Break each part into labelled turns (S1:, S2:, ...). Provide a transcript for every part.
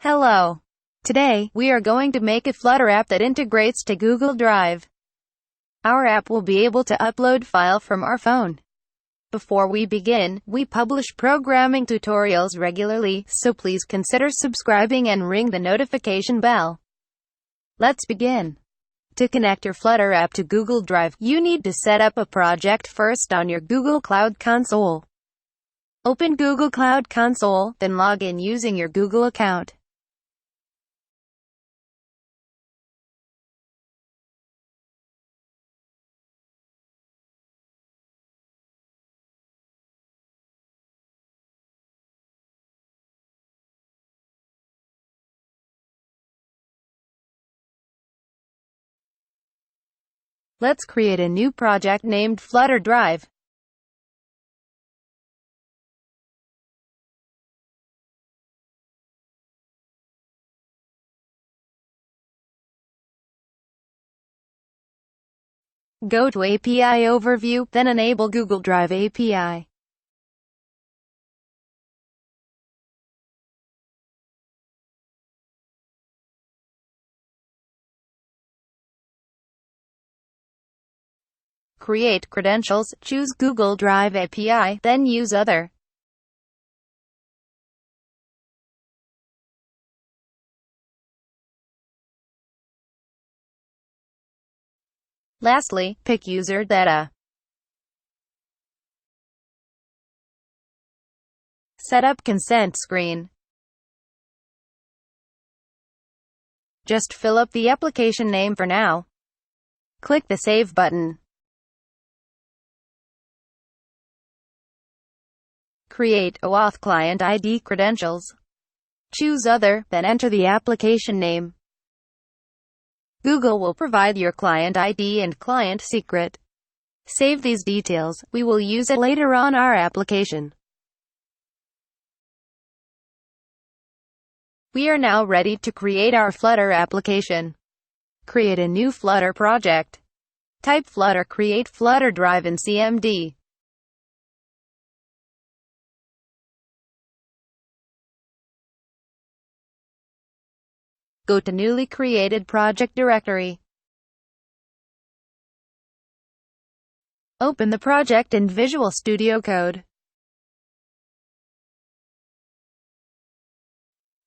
S1: Hello. Today, we are going to make a Flutter app that integrates to Google Drive. Our app will be able to upload file from our phone. Before we begin, we publish programming tutorials regularly, so please consider subscribing and ring the notification bell. Let's begin. To connect your Flutter app to Google Drive, you need to set up a project first on your Google Cloud Console. Open Google Cloud Console, then log in using your Google account. Let's create a new project named Flutter Drive. Go to API Overview, then enable Google Drive API. Create credentials, choose Google Drive API, then use Other. Lastly, pick User Data. Set up consent screen. Just fill up the application name for now. Click the Save button. Create OAuth client ID credentials. Choose Other, then enter the application name. Google will provide your client ID and client secret. Save these details, we will use it later on our application. We are now ready to create our Flutter application. Create a new Flutter project. Type Flutter, create Flutter Drive in CMD. Go to newly created project directory. Open the project in Visual Studio Code.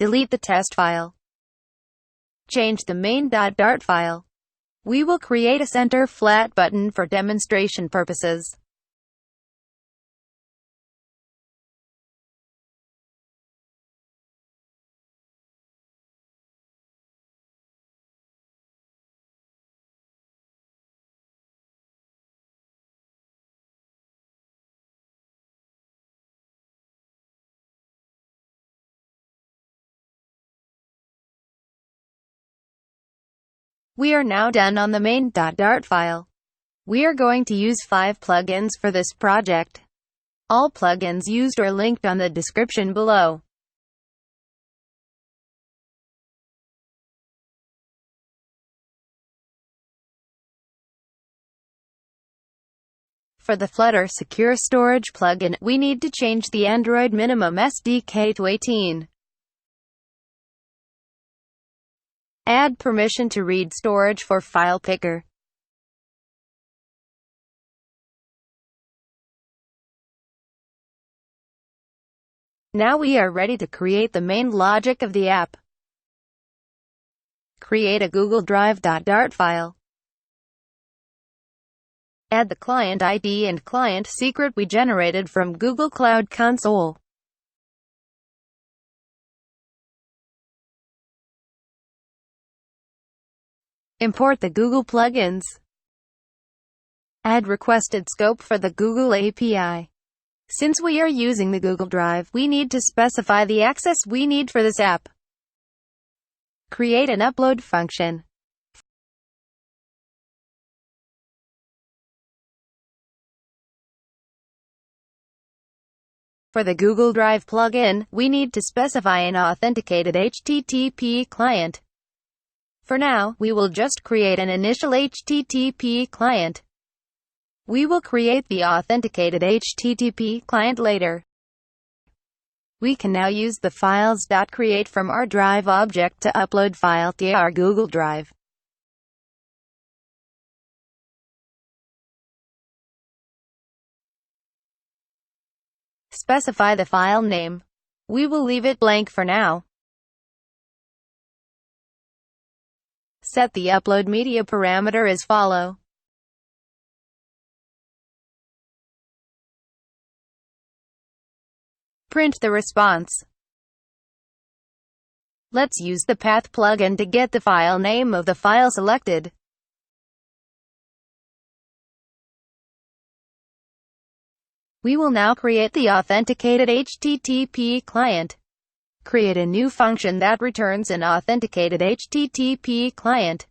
S1: Delete the test file. Change the main.dart file. We will create a center flat button for demonstration purposes. We are now done on the main.dart file. We are going to use 5 plugins for this project. All plugins used are linked on the description below. For the Flutter Secure Storage plugin, we need to change the Android minimum SDK to 18. Add permission to read storage for File Picker. Now we are ready to create the main logic of the app. Create a Google Drive.dart file. Add the client ID and client secret we generated from Google Cloud Console. Import the Google plugins. Add requested scope for the Google API. Since we are using the Google Drive, we need to specify the access we need for this app. Create an upload function. For the Google Drive plugin, we need to specify an authenticated HTTP client. For now, we will just create an initial HTTP client. We will create the authenticated HTTP client later. We can now use the files.create from our Drive object to upload file to our Google Drive. Specify the file name. We will leave it blank for now. Set the upload media parameter as follow. Print the response. Let's use the Path plugin to get the file name of the file selected. We will now create the authenticated HTTP client. Create a new function that returns an authenticated HTTP client.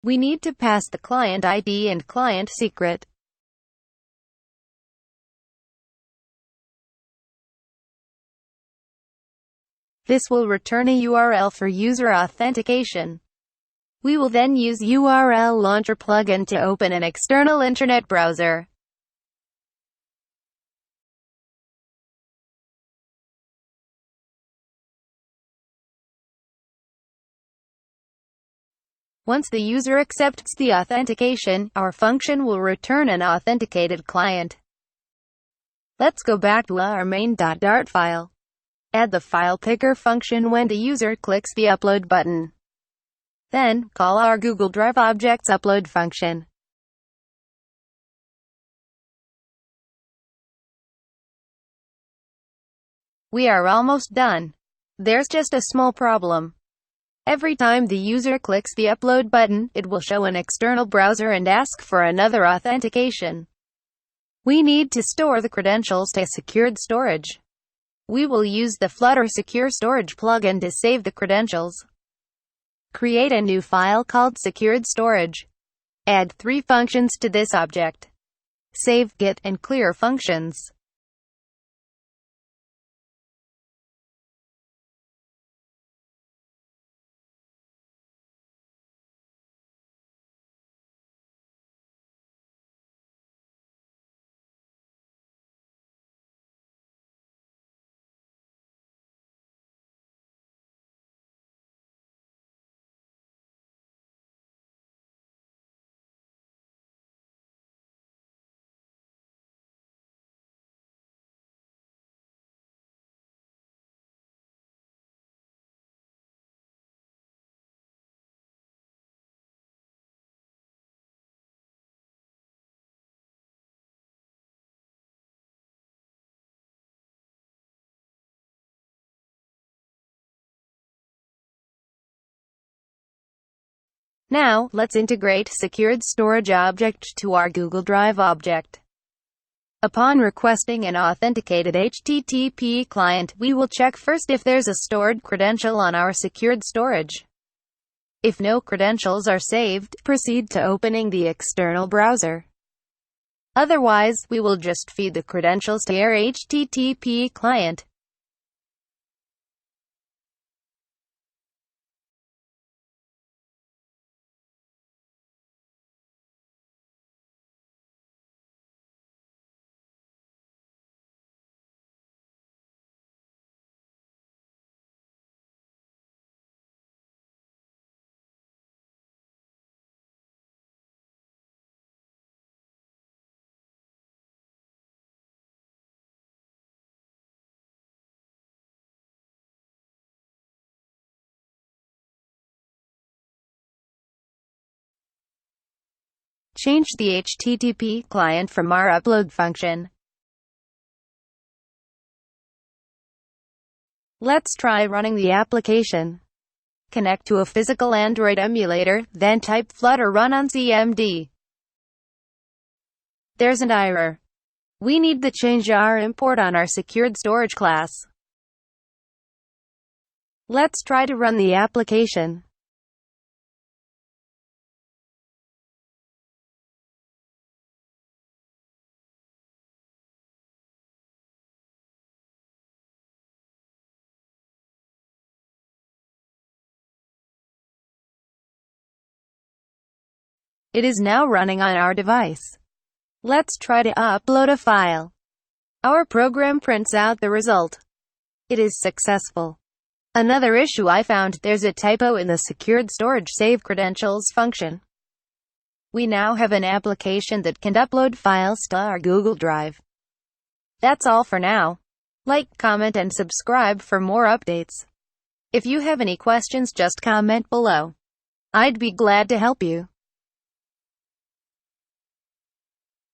S1: We need to pass the client ID and client secret. This will return a URL for user authentication. We will then use URL Launcher plugin to open an external internet browser. Once the user accepts the authentication, our function will return an authenticated client. Let's go back to our main.dart file. Add the file picker function when the user clicks the upload button. Then, call our Google Drive object's upload function. We are almost done. There's just a small problem. Every time the user clicks the upload button, it will show an external browser and ask for another authentication. We need to store the credentials to secured storage. We will use the Flutter Secure Storage plugin to save the credentials. Create a new file called Secured Storage. Add 3 functions to this object: save, get, and clear functions. Now, let's integrate secured storage object to our Google Drive object. Upon requesting an authenticated HTTP client, we will check first if there's a stored credential on our secured storage. If no credentials are saved, proceed to opening the external browser. Otherwise, we will just feed the credentials to our HTTP client. Change the HTTP client from our upload function. Let's try running the application. Connect to a physical Android emulator, then type Flutter run on CMD. There's an error. We need to change our import on our secured storage class. Let's try to run the application. It is now running on our device. Let's try to upload a file. Our program prints out the result. It is successful. Another issue I found, there's a typo in the secured storage save credentials function. We now have an application that can upload files to our Google Drive. That's all for now. Like, comment, and subscribe for more updates. If you have any questions, just comment below. I'd be glad to help you.